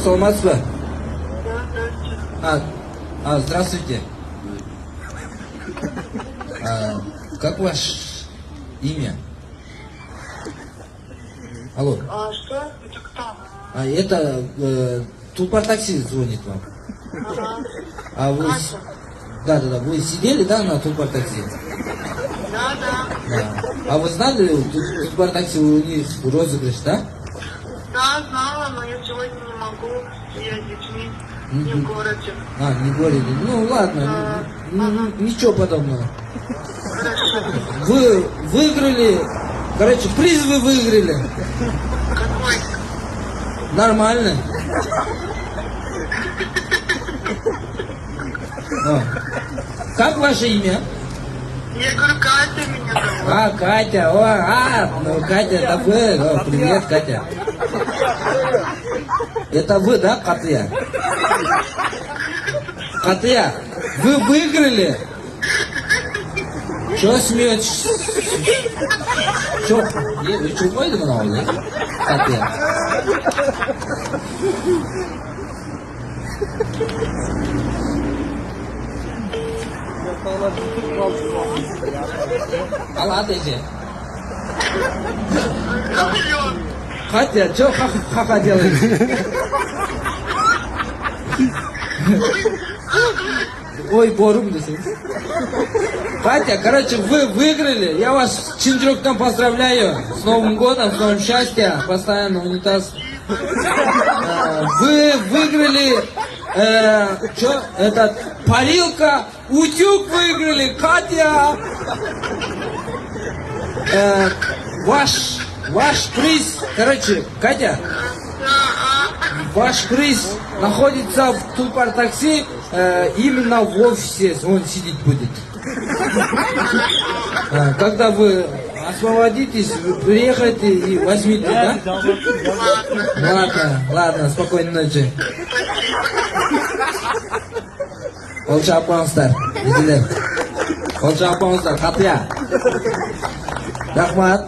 саламатсызбы? Да, Здравствуйте. Как ваше имя? Алло. что? Это кто? Это Тулпар такси звонит вам. Ага. Вы... Катя. Да. Вы сидели, да, на Тулпар такси? Да. Да. А вы знали, Тулпар такси у них розыгрыш, да? Да, знала, но я сегодня не могу. Я с детьми не в городе. Не говорили. Ну ладно, ничего подобного. Хорошо. Вы выиграли, короче, приз вы выиграли. Какой? Нормально. Как ваше имя? Я говорю, Катя меня зовут. Катя. Ну Катя, это вы. Привет, Катя. Это вы, да, Катя? Катя, вы выиграли? Что смеетесь? Что? Вы что, пойдем на улицу? Катя. Ладно, иди. Алло. Катя, что ха-ха делаете? Ой, борум десем. Катя, короче, вы выиграли. Я вас с Чинджурком поздравляю. С Новым годом, с новым счастьем. Постоянно унитаз. Вы выиграли... парилка, утюг выиграли, Катя. Ваш приз, короче, Катя, ваш приз находится в Тулпар такси, именно в офисе, он сидеть будет. Когда вы освободитесь, вы приехайте и возьмите, да? Ладно, спокойной ночи. Olcha apamızlar, izleyip. Olcha apamızlar, Katya. Rahmat.